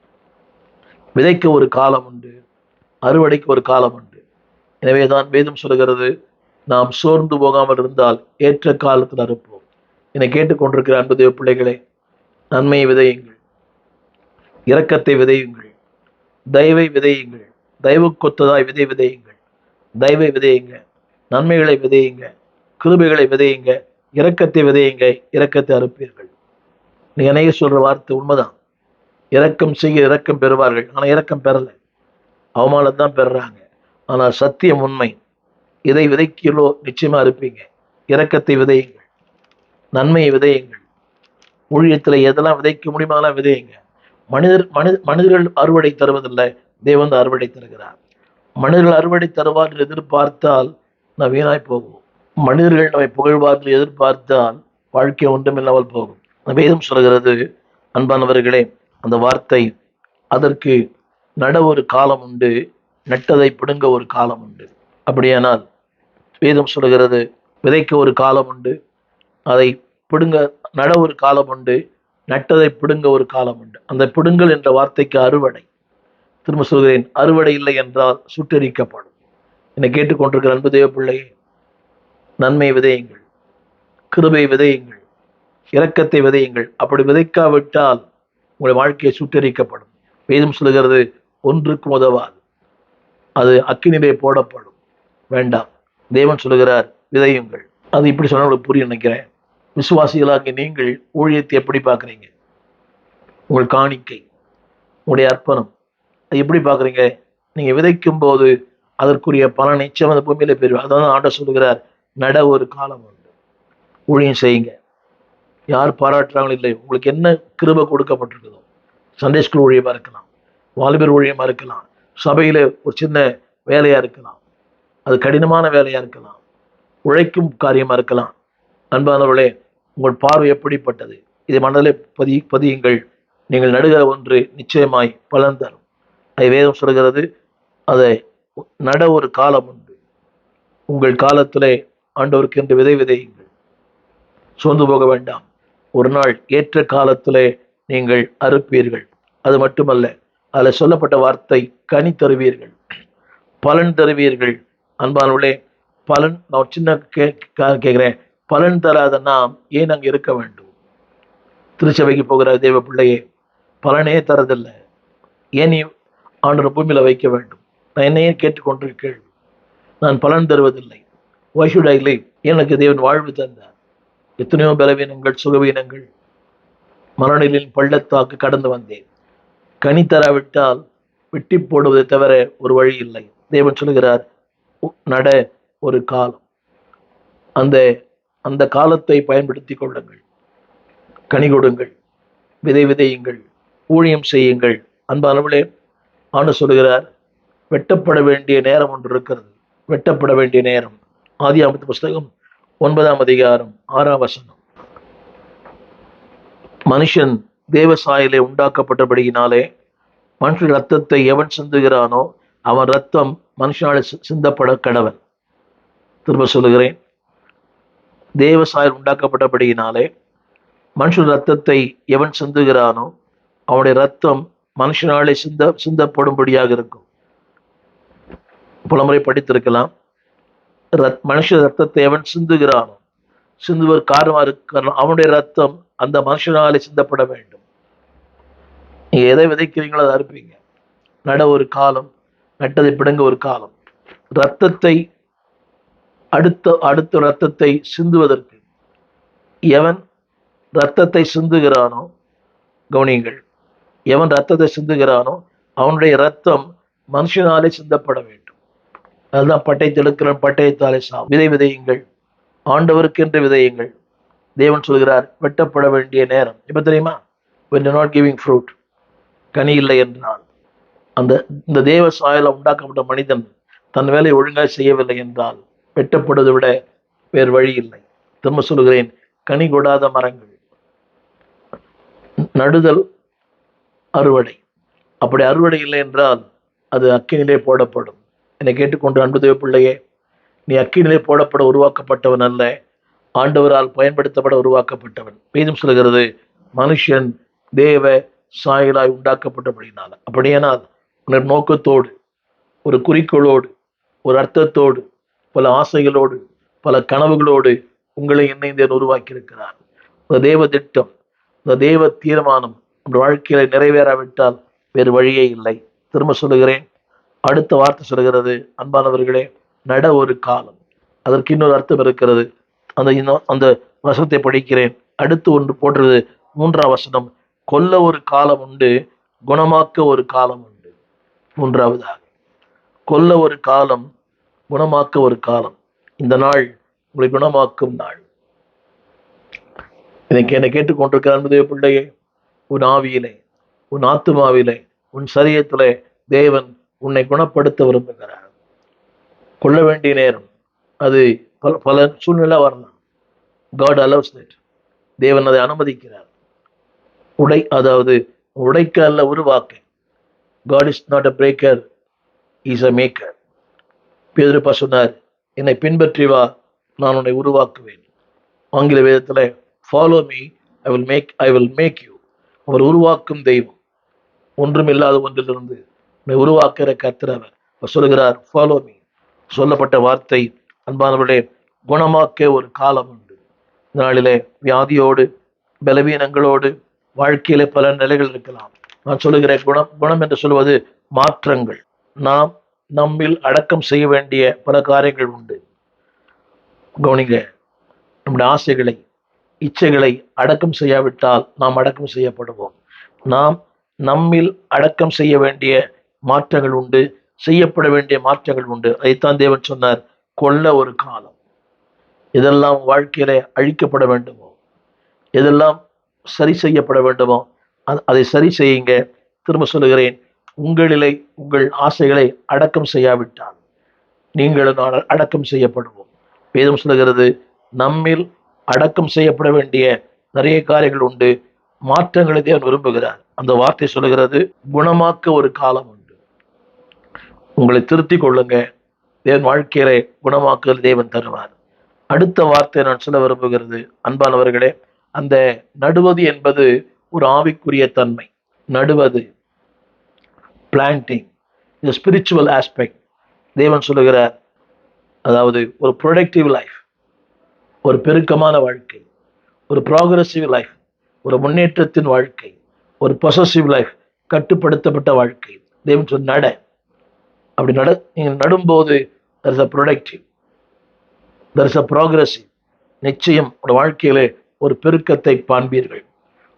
விதைக்க ஒரு காலம் உண்டு, அறுவடைக்கு ஒரு காலம் உண்டு. எனவேதான் வேதம் சொல்லுகிறது, நாம் சோர்ந்து போகாமல் இருந்தால் ஏற்ற காலத்தில் அறுப்போம். என்னை கேட்டுக்கொண்டிருக்கிற அன்பு தேவ பிள்ளைகளே, நன்மையை விதையுங்கள், இரக்கத்தை விதையுங்கள், தயவை விதையுங்கள், தயவுக்கொத்ததாய் விதையுங்கள், தயவை விதையுங்க, நன்மைகளை விதையுங்க, கிருபைகளை விதையுங்க, இரக்கத்தை விதையுங்க, இரக்கத்தை அறுப்பீர்கள். நீ அநேக சொல்ற வார்த்தை உண்மைதான். இரக்கம் செய்ய இரக்கம் பெறுவார்கள். ஆனா இரக்கம் பெறல, அவமானம் தான் பெறுறாங்க. ஆனால் சத்தியம் உண்மை. இதை விதைக்கிறோ நிச்சயமா இருப்பீங்க. இரக்கத்தை விதையுங்கள், நன்மையை விதையுங்கள், ஊழியத்துல எதெல்லாம் விதைக்க முடியுமாலாம் விதையுங்க. மனிதர்கள் அறுவடை தருவதில்லை, தேவன் அறுவடை தருகிறார். மனிதர்கள் அறுவடை தருவார் என்று எதிர்பார்த்தால் நான் வீணாய் போகும். மனிதர்கள் நம்மை புகழ்வார்கள் எதிர்பார்த்தால் வாழ்க்கை ஒன்றுமில்லாமல் போகும். வேதம் சொல்கிறது, அன்பானவர்களே, அந்த வார்த்தை, அதற்கு நட ஒரு காலம் உண்டு, நட்டதை பிடுங்க ஒரு காலம் உண்டு. அப்படியானால் வேதம் சொல்கிறது, விதைக்க ஒரு காலம் உண்டு, அதை பிடுங்க நட ஒரு காலம் உண்டு, நட்டதை பிடுங்க ஒரு காலம் உண்டு. அந்த பிடுங்கல் என்ற வார்த்தைக்கு அறுவடை. திரும்ப சொல்கிறேன், அறுவடை இல்லை என்றால் சுட்டரிக்கப்படும். என்னை கேட்டுக்கொண்டிருக்கிற அன்பு தேவ பிள்ளையே, நன்மை விதையுங்கள், கிருபை விதையுங்கள், இரக்கத்தை விதையுங்கள். அப்படி விதைக்காவிட்டால் உங்களுடைய வாழ்க்கையை சுட்டரிக்கப்படும். வேதம் சொல்லுகிறது, ஒன்றுக்கும் உதவாது, அது அக்கினிலே போடப்படும். வேண்டாம். தேவன் சொல்லுகிறார், விதையுங்கள். அது இப்படி சொன்ன உங்களுக்கு புரிய நினைக்கிறேன். விசுவாசிகளாக நீங்கள் ஊழியத்தை எப்படி பார்க்குறீங்க? உங்கள் காணிக்கை, உங்களுடைய அர்ப்பணம், அது எப்படி பார்க்குறீங்க? நீங்கள் விதைக்கும் போது அதற்குரிய பலன் நிச்சயம் அந்த பூமியில பெறுவீங்க. அதான் ஆண்டவர் சொல்லுகிறார், நட ஒரு காலம் உண்டு, ஊழியம் செய்யுங்க. யார் பாராட்டுறாங்களோ இல்லை, உங்களுக்கு என்ன கிருபை கொடுக்கப்பட்டிருக்குதோ, சண்டே ஸ்கூல் ஊழியமாக இருக்கலாம், வாலிபர் ஊழியமாக இருக்கலாம், சபையில் ஒரு சின்ன வேலையாக இருக்கலாம், அது கடினமான வேலையாக இருக்கலாம், உழைக்கும் காரியமாக இருக்கலாம். அன்பானவர்களே, உங்கள் பார்வை எப்படிப்பட்டது? இதை மனதிலே பதியுங்கள். நீங்கள் நடுகிற ஒன்று நிச்சயமாய் பலன் தரும். அதை வேதம் சொல்கிறது, அதை நட ஒரு காலம் உண்டு. உங்கள் காலத்திலே ஆண்டவருக்கு என்று விதையுங்கள். சோர்ந்து போக வேண்டாம். ஒரு நாள் ஏற்ற காலத்திலே நீங்கள் அறுப்பீர்கள். அது மட்டுமல்ல, அதில் சொல்லப்பட்ட வார்த்தை, கனி தருவீர்கள், பலன் தருவீர்கள். அன்பானவர்களே, பலன் நான் சின்ன கேட்கிறேன், பலன் தராத நாம் ஏன் அங்கே இருக்க வேண்டும்? திருச்சபைக்கு போகிற தேவ பிள்ளையே, பலனே தரதில்லை, ஏன் நீ ஆண்டவர் பூமியில வைக்க வேண்டும்? நான் என்னையே கேட்டுக்கொண்டிருக்க கேள்வி, நான் பலன் தருவதில்லை, why should I live? எனக்கு தேவன் வாழ்வு தந்தார். எத்தனையோ பலவீனங்கள், சுகவீனங்கள், மரணங்களின் பள்ளத்தாக்கு கடந்து வந்தேன். கனி தராவிட்டால் வெட்டி போடுவதை தவிர ஒரு வழி இல்லை. தேவன் சொல்லுகிறார், நட ஒரு காலம், அந்த அந்த காலத்தை பயன்படுத்தி கொள்ளுங்கள், கனி கொடுங்கள், விதையுங்கள், ஊழியம் செய்யுங்கள். அன்பானவர்களே, ஆண்டு சொல்லுகிறார், வெட்டப்பட வேண்டிய நேரம் ஒன்று இருக்கிறது. வெட்டப்பட வேண்டிய நேரம். ஆதியாகமத்து புஸ்தகம் 9ஆம் அதிகாரம் 6ஆம் வசனம். மனுஷன் தேவ சாயலே உண்டாக்கப்பட்டபடியினாலே மனுஷன் ரத்தத்தை எவன் சிந்துகிறானோ அவன் ரத்தம் மனுஷனாலே சிந்தப்பட கடவன். திரும்ப சொல்லுகிறேன், தேவ சாயல் உண்டாக்கப்பட்டபடியினாலே மனுஷன் ரத்தத்தை எவன் சிந்துகிறானோ அவனுடைய ரத்தம் மனுஷனாலே சிந்தப்படும்படியாக இருக்கும். புலமுறை படித்திருக்கலாம். மனுஷ ரத்தத்தை எவன் சிந்துகிறானோ, சிந்துவர் காரணமாக இருக்க அவனுடைய ரத்தம் அந்த மனுஷனாலே சிந்தப்பட வேண்டும். நீங்க எதை விதைக்கிறீங்களோ அதை அறுப்பீங்க. நட ஒரு காலம், நட்டதை பிடுங்க ஒரு காலம். ரத்தத்தை அடுத்த ரத்தத்தை சிந்துவதற்கு எவன் ரத்தத்தை சிந்துகிறானோ, கவனியுங்கள், எவன் ரத்தத்தை சிந்துகிறானோ அவனுடைய ரத்தம் மனுஷனாலே சிந்தப்பட வேண்டும். அதுதான் பட்டயத்தெடுக்கிறவன் பட்டயத்தாலே சாவு. விதையுங்கள், ஆண்டவருக்கென்று விதையுங்கள். தேவன் சொல்கிறார், வெட்டப்பட வேண்டிய நேரம் எப்ப தெரியுமா? when you're not giving fruit, கனி இல்லை என்றால், இந்த தேவ சாயல உண்டாக்கப்பட்ட மனிதன் தன் வேலை ஒழுங்காக செய்யவில்லை என்றால் வெட்டப்படுவதை விட வேறு வழி இல்லை. திரும்ப சொல்கிறேன், கனி கொடாத மரங்கள், நடுதல், அறுவடை. அப்படி அறுவடை இல்லை என்றால் அது அக்கினிலே போடப்படும். என்னை கேட்டுக்கொண்டு அன்பு தேவ பிள்ளையே, நீ அக்கினிலே போடப்பட உருவாக்கப்பட்டவன் அல்ல, ஆண்டவரால் பயன்படுத்தப்பட உருவாக்கப்பட்டவன். வேதம் சொல்கிறது, மனுஷன் தேவ சாயலாய் உண்டாக்கப்பட்டபடினால. அப்படியானால் உன்னுடைய நோக்கத்தோடு, ஒரு குறிக்கோளோடு, ஒரு அர்த்தத்தோடு, பல ஆசைகளோடு, பல கனவுகளோடு உங்களை என்னை உருவாக்கி இருக்கிறார். இந்த தேவ திட்டம், இந்த தேவ தீர்மானம் உங்கள் வாழ்க்கையில நிறைவேறாவிட்டால் வேறு வழியே இல்லை. திரும்ப சொல்லுகிறேன், அடுத்த வார்த்தை சொல்கிறது, அன்பானவர்களே, நட ஒரு காலம். அதற்கு இன்னொரு அர்த்தம் இருக்கிறது. அந்த வசனத்தை படிக்கிறேன். அடுத்து ஒன்று போடுறது 3ஆம் வசனம், கொல்ல ஒரு காலம் உண்டு, குணமாக்க ஒரு காலம் உண்டு. 3ஆவதாக, கொல்ல ஒரு காலம், குணமாக்க ஒரு காலம். இந்த நாள் உங்களை குணமாக்கும் நாள். என்னை கேட்டுக்கொண்டிருக்கிற அன்புதேவ பிள்ளையே, உன் ஆவியிலே, உன் ஆத்துமாவிலே, உன் சரீரத்திலே தேவன் உன்னை குணப்படுத்த விரும்புகிறார். கொள்ள வேண்டிய நேரம் அது பல சூழ்நிலை வரலாம். God allows that. தேவன் அதை அனுமதிக்கிறார். அதாவது உடைக்க அல்ல, உருவாக்க. God is not a breaker, he is a maker. பேதுரு சொன்னார், என்னை பின்பற்றி வா, நான் உன்னை உருவாக்குவேன். ஆங்கில வேதத்தில் follow me I will make you. அவர் உருவாக்கும் தெய்வம். ஒன்றுமில்லாத ஒன்றிலிருந்து உருவாக்குற கர்த்தர் அவர். அவர் சொல்லுகிறார், ஃபாலோ மீ. சொல்லப்பட்ட வார்த்தை அன்பானவர்களே, குணமாக்க ஒரு காலம் உண்டு. இந்த நாளிலே வியாதியோடு, பலவீனங்களோடு, வாழ்க்கையில பல நிலைகள் இருக்கலாம். நான் சொல்லுகிற குணம் என்று சொல்வது மாற்றங்கள். நாம் நம்மில் அடக்கம் செய்ய வேண்டிய பல காரியங்கள் உண்டு. கவனிங்க, நம்முடைய ஆசைகளை, இச்சைகளை அடக்கம் செய்யாவிட்டால் நாம் அடக்கம் செய்யப்படுவோம். நாம் நம்மில் அடக்கம் செய்ய வேண்டிய மாற்றங்கள் உண்டு, செய்யப்பட வேண்டிய மாற்றங்கள் உண்டு. அதைத்தான் தேவன் சொன்னார், கொல்ல ஒரு காலம். இதெல்லாம் வாழ்க்கையில அழிக்கப்பட வேண்டுமோ, எதெல்லாம் சரி செய்யப்பட வேண்டுமோ அதை சரி செய்யுங்க. திரும்ப சொல்லுகிறேன், உங்களிலே உங்கள் ஆசைகளை அடக்கம் செய்யாவிட்டால் நீங்களும் அடக்கம் செய்யப்படுவோம். வேதம் சொல்லுகிறது, நம்மில் அடக்கம் செய்யப்பட வேண்டிய நிறைய காரியங்கள் உண்டு. மாற்றங்களை தேவன் விரும்புகிறார். அந்த வார்த்தை சொல்லுகிறது, குணமாக்க ஒரு காலம் உண்டு. உங்களை திருத்தி கொள்ளுங்க. தேவன் வாழ்க்கையிலே குணமாக்குதல் தேவன் தருவார். அடுத்த வார்த்தை நான் சொல்ல விரும்புகிறது, அன்பானவர்களே, அந்த நடுவது என்பது ஒரு ஆவிக்குரிய தன்மை. நடுவது, பிளான்டிங், இது ஸ்பிரிச்சுவல் ஆஸ்பெக்ட். தேவன் சொல்லுகிறார், அதாவது ஒரு ப்ரொடக்டிவ் லைஃப், ஒரு பெருக்கமான வாழ்க்கை, ஒரு ப்ராக்ரஸிவ் லைஃப், ஒரு முன்னேற்றத்தின் வாழ்க்கை, ஒரு பொசசிவ் லைஃப், கட்டுப்படுத்தப்பட்ட வாழ்க்கை. தேவன் சொல் நட. அப்படி நீங்கள் நடும்போது there is a productive, there is a progressive. நிச்சயம் உங்கள் வாழ்க்கையிலே ஒரு பெருக்கத்தை காண்பீர்கள்,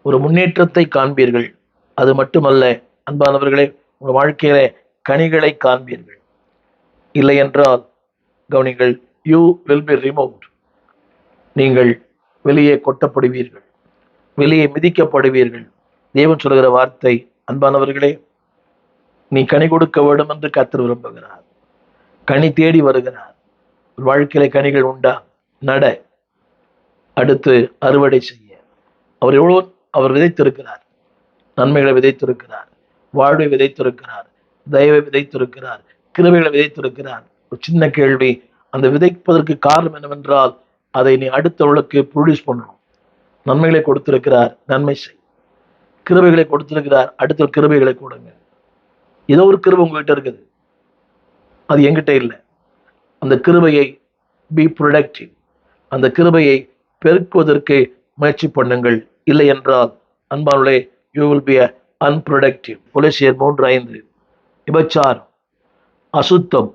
ஒரு முன்னேற்றத்தை காண்பீர்கள். அது மட்டுமல்ல அன்பானவர்களே, உங்கள் வாழ்க்கையிலே கனிகளை காண்பீர்கள். இல்லை என்றால் கவனிங்கள், யூ வில் பி ரிமூவ்ட். நீங்கள் வெளியே கொட்டப்படுவீர்கள், வெளியே மிதிக்கப்படுவீர்கள். தேவன் சொல்கிற வார்த்தை, அன்பானவர்களே, நீ கனி கொடுக்க வேண்டும் என்று கர்த்தர் விரும்புகிறார். கனி தேடி வருகிறார். வாழ்க்கையில கனிகள் உண்டா? நட. அடுத்து அறுவடை செய்ய. அவர் விதைத்திருக்கிறார், நன்மைகளை விதைத்திருக்கிறார், வாழ்வை விதைத்திருக்கிறார், தயவை விதைத்திருக்கிறார், கிருபைகளை விதைத்திருக்கிறார். ஒரு சின்ன கேள்வி, அந்த விதைப்பதற்கு காரணம் என்னவென்றால் அதை நீ அடுத்தவர்களுக்கு ப்ரொடியூஸ் பண்ணணும். நன்மைகளை கொடுத்திருக்கிறார், நன்மை செய். கிருபைகளை கொடுத்திருக்கிறார், அடுத்த கிருபைகளை கொடுங்க. ஏதோ ஒரு கிருபை உங்ககிட்ட இருக்குது, அது என்கிட்ட இல்லை. அந்த கிருபையை பி ப்ரொடக்டிவ், அந்த கிருபையை பெருக்குவதற்கு முயற்சி பண்ணுங்கள். இல்லை என்றால் அன்பானவர்களே, யூ வில் பி அன்ப்ரொடக்டிவ். கொலோசியர் 3:5, விபச்சாரம், அசுத்தம்,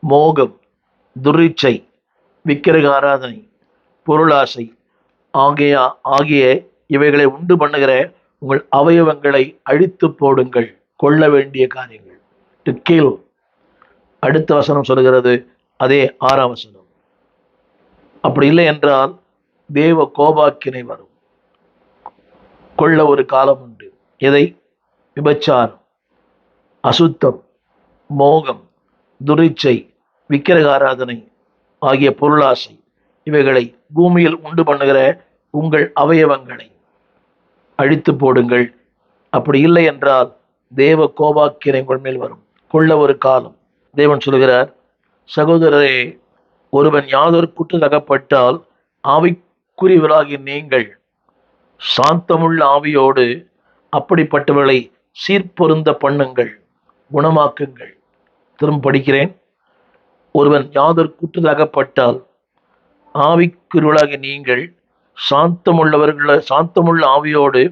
மோகம், துரிச்சை, விக்கிரக ஆராதனை, பொருளாசை ஆகிய இவைகளை உண்டு பண்ணுகிற உங்கள் அவயவங்களை அழித்து போடுங்கள். கொள்ள வேண்டிய காரியங்கள், டு கில். அடுத்த வசனம் சொல்கிறது, அதே 6ஆம் வசனம், அப்படி இல்லை என்றால் தேவ கோபாக்கினை வரும். கொள்ள ஒரு காலம் உண்டு. எதை? விபச்சாரம், அசுத்தம், மோகம், துரிச்சை, விக்கிரக ஆராதனை ஆகிய பொருளாசை இவைகளை பூமியில் உண்டு பண்ணுகிற உங்கள் அவயவங்களை அழித்து போடுங்கள். அப்படி இல்லை என்றால் தேவ கோபாக்கினை உங்கள் மேல் வரும். கொள்ள ஒரு காலம். தேவன் சொல்கிறார், சகோதரரே, ஒருவன் யாதொரு குற்றம் அகப்பட்டால் ஆவிக்குரியவராகி நீங்கள் சாந்தமுள்ள ஆவியோடு அப்படிப்பட்டவர்களை சீர்பொருந்த பண்ணுங்கள், குணமாக்குங்கள். திரும்ப படிக்கிறேன். ஒருவன் யாதொரு குற்றம் அகப்பட்டால் ஆவிக்குரியவராகி நீங்கள் சாந்தமுள்ள ஆவியோடு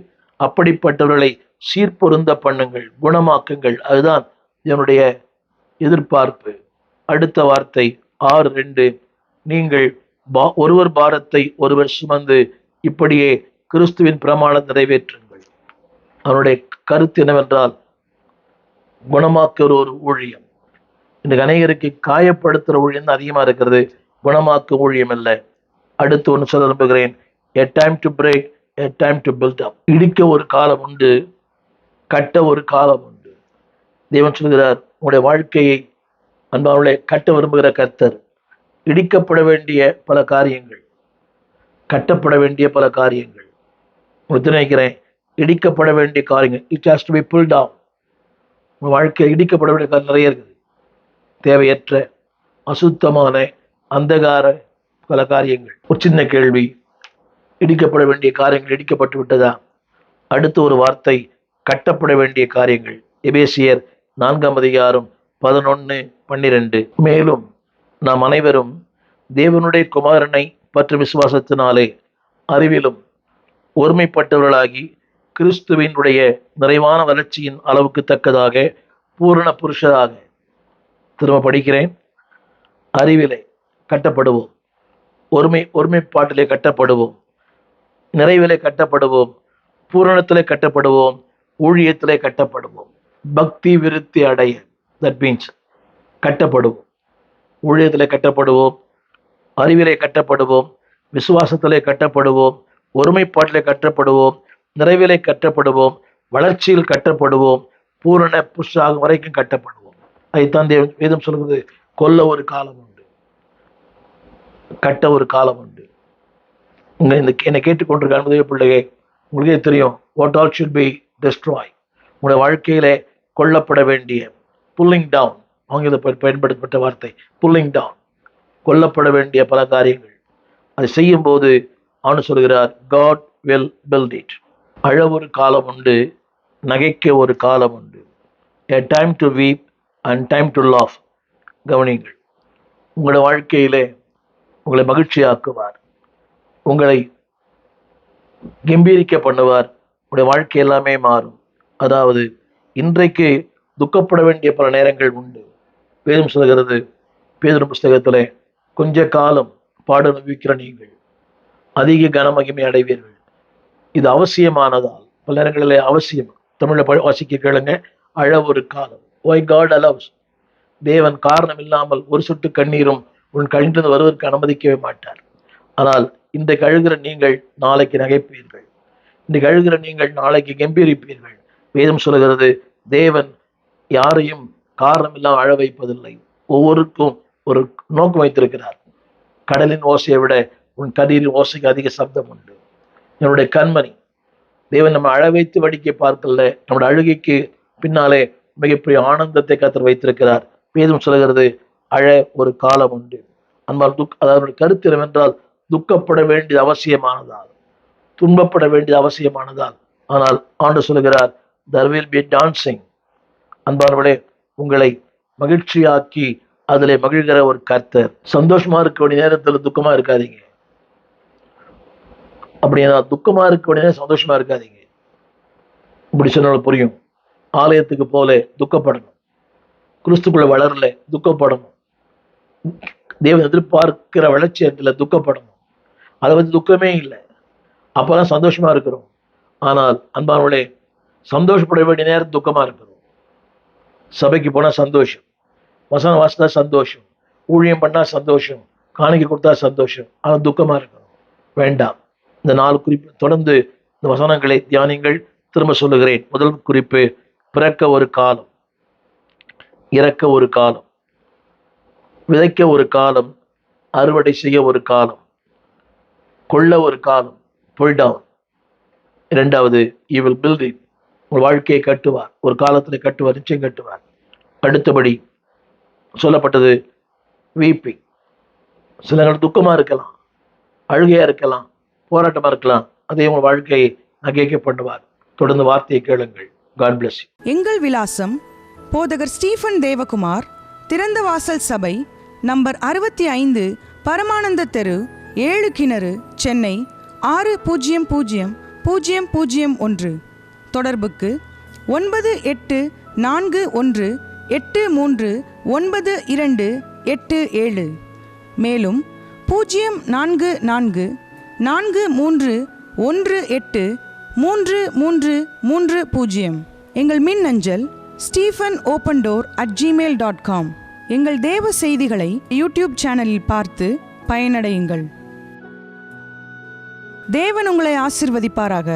அப்படிப்பட்டவர்களை சீர்பொருந்த பண்ணுங்கள், குணமாக்குங்கள். அதுதான் என்னுடைய எதிர்பார்ப்பு. அடுத்த வார்த்தை 6:2, நீங்கள் ஒருவர் பாரத்தை ஒருவர் சுமந்து இப்படியே கிறிஸ்துவின் பிரமாணம் நிறைவேற்றுங்கள். அவனுடைய கருத்து என்னவென்றால், குணமாக்குற ஒரு ஊழியம். இன்றைக்கு அநேகருக்கு காயப்படுத்துகிற ஊழியம் தான் அதிகமாக இருக்கிறது, குணமாக்கு ஊழியம் இல்லை. அடுத்து ஒன்று சொல்ல விரும்புகிறேன், a time to break, a time to build up. இடிக்க ஒரு காலம் உண்டு, கட்ட ஒரு காலம் உண்டு. தேவன் சொல்கிறார், உங்களுடைய வாழ்க்கையை அன்பானவர்களே கட்ட விரும்புகிற கர்த்தர். இடிக்கப்பட வேண்டிய பல காரியங்கள், கட்டப்பட வேண்டிய பல காரியங்கள். உங்களுக்கு நினைக்கிறேன், இடிக்கப்பட வேண்டிய காரியங்கள், it has to be pull down. உங்கள் வாழ்க்கையில் இடிக்கப்பட வேண்டிய காரியம் நிறைய இருக்குது. தேவையற்ற, அசுத்தமான, அந்தகார பல காரியங்கள். ஒரு சின்ன கேள்வி, இடிக்கப்பட வேண்டிய காரியங்கள் இடிக்கப்பட்டு விட்டதா? அடுத்த ஒரு வார்த்தை, கட்டப்பட வேண்டிய காரியங்கள். எபேசியர் 4:11-12. மேலும் நாம் அனைவரும் தேவனுடைய குமாரனை பற்றி விசுவாசத்தினாலே அறிவிலும் ஒருமைப்பட்டவர்களாகி கிறிஸ்துவினுடைய நிறைவான வளர்ச்சியின் அளவுக்கு தக்கதாக பூரண புருஷராக, திரும்ப படிக்கிறேன், அறிவிலே கட்டப்படுவோம், ஒருமைப்பாட்டிலே கட்டப்படுவோம், நிறைவிலே கட்டப்படுவோம், பூரணத்திலே கட்டப்படுவோம், ஊழியத்திலே கட்டப்படுவோம், பக்தி விருத்தி அடைய. தட் மீன்ஸ் கட்டப்படுவோம், ஊழியத்திலே கட்டப்படுவோம், அறிவிலே கட்டப்படுவோம், விசுவாசத்திலே கட்டப்படுவோம், ஒருமைப்பாட்டிலே கட்டப்படுவோம், நிறைவிலே கட்டப்படுவோம், வளர்ச்சியில் கட்டப்படுவோம், பூரண புருஷாகும் வரைக்கும் கட்டப்படுவோம். அதைத்தான் வேதம் சொல்கிறது. கொல்ல ஒரு காலம் உண்டு, கட்ட ஒரு காலம் உண்டு. என்னை கேட்டுக்கொண்டிருக்க அன்புடைய பிள்ளையே, உங்களுக்கே தெரியும், what all should be destroy. உங்களுடைய வாழ்க்கையிலே கொல்லப்பட வேண்டிய, புல்லிங் டவுன், ஆங்கிலத்தில் பயன்படுத்தப்பட்ட வார்த்தை புல்லிங் டவுன், கொல்லப்பட வேண்டிய பல காரியங்கள். அதை செய்யும் போது அவனு சொல்கிறார், God will build it. அழ ஒரு காலம் உண்டு, நகைக்க ஒரு காலம் உண்டு. A time to weep and time to laugh. கவனிங்கள், உங்களுடைய வாழ்க்கையிலே உங்களை மகிழ்ச்சியாக்குவார், உங்களை கம்பீரிக்க பண்ணுவார், உங்களுடைய வாழ்க்கை எல்லாமே மாறும். அதாவது இன்றைக்கு துக்கப்பட வேண்டிய பல நேரங்கள் உண்டு. வேதம் சொல்கிறது, பேதுரு புஸ்தகத்திலே, கொஞ்ச காலம் பாடு அனுபவிக்கிற நீங்கள் அதிக கனமகிமை அடைவீர்கள். இது அவசியமானதால், பல நேரங்களிலே அவசியம். தமிழை வாசிக்க கேளுங்க. அழ ஒரு காலம். Why God allows? தேவன் காரணம் இல்லாமல் ஒரு சொட்டு கண்ணீரும் உன் கழிந்து வருவதற்கு அனுமதிக்கவே மாட்டார். ஆனால் இன்றைக்கு அழுகிற நீங்கள் நாளைக்கு நகைப்பீர்கள், இன்றைக்கு அழுகிற நீங்கள் நாளைக்கு கம்பீரிப்பீர்கள். வேதம் சொல்கிறது, தேவன் யாரையும் காரணம் இல்லாமல் அழ வைப்பதில்லை. ஒவ்வொருக்கும் ஒரு நோக்கம் வைத்திருக்கிறார். கடலின் ஓசையை விட உன் கண்ணீரின் ஓசைக்கு அதிக சப்தம் உண்டு. என்னுடைய கண்மணி, தேவன் நம்ம அழ வைத்து வடிக்க பார்க்கல, நம்முடைய அழுகைக்கு பின்னாலே மிகப்பெரிய ஆனந்தத்தை கர்த்தர் வைத்திருக்கிறார். வேதம் சொல்கிறது, அழ ஒரு காலம் உண்டு. அன்பால் அதாவது கருத்து என்னவென்றால், துக்கப்பட வேண்டியது அவசியமானதால், துன்பப்பட வேண்டியது அவசியமானதால். ஆனால் ஆண்டு சொல்கிறார், there will be dancing. அன்பானவர்களே, உங்களை மகிழ்ச்சியாக்கி அதிலே மகிழ்கிற ஒரு கர்த்தர். சந்தோஷமா இருக்க வேண்டிய நேரத்தில் துக்கமா இருக்காதீங்க. அப்படின்னா துக்கமா இருக்க வேண்டிய சந்தோஷமா இருக்காதீங்க. இப்படி சொன்னாலும் புரியும். ஆலயத்துக்கு போல துக்கப்படணும், கிறிஸ்துக்குள்ள வளரல துக்கப்படணும், தேவன் எதிர்பார்க்கிற வளர்ச்சி இடத்துல துக்கப்படணும். அதை வந்து துக்கமே இல்லை, அப்பதான் சந்தோஷமா இருக்கிறோம். ஆனால் அன்பானவர்களே, சந்தோஷப்பட வேண்டிய நேரம் துக்கமா இருக்கிறோம். சபைக்கு போனா சந்தோஷம், வசனம் வாசித்தா சந்தோஷம், ஊழியம் பண்ணா சந்தோஷம், காணிக்கை கொடுத்தா சந்தோஷம். ஆனால் துக்கமா இருக்கணும். வேண்டாம். இந்த 4 குறிப்பு தொடர்ந்து இந்த வசனங்களை தியானிங்கள். திரும்ப சொல்லுகிறேன். முதல் குறிப்பு, பிறக்க ஒரு காலம், இறக்க ஒரு காலம், விதைக்க ஒரு காலம், அறுவடை செய்ய ஒரு காலம், கொள்ள ஒரு காலம், புல் டவுன். இரண்டாவது, யூ வில் பில்ட் இட். உங்கள் வாழ்க்கையை கட்டுவார், ஒரு காலத்தில் கட்டுவார், நிச்சயம் கட்டுவார். அடுத்தபடி சொல்லப்பட்டது வீப்பிங். சில நேரம் துக்கமாக இருக்கலாம், அழுகையாக இருக்கலாம், போராட்டமாக இருக்கலாம். அதே உங்கள் வாழ்க்கையை நகைக்க பண்ணுவார். தொடர்ந்து வார்த்தையை கேளுங்கள். God bless you. எங்கள் விலாசம்: போதகர் ஸ்டீஃபன் தேவகுமார், திறந்த வாசல் சபை, நம்பர் 65, பரமானந்த தெரு, 7 கிணறு, சென்னை 600001. தொடர்புக்கு 9841839287. மேலும் 0444318330. எங்கள் மின்னஞ்சல் stephenopendor@gmail.com. எங்கள் தேவ செய்திகளை யூடியூப் சேனலில் பார்த்து பயனடையுங்கள். தேவன் உங்களை ஆசீர்வதிப்பாராக.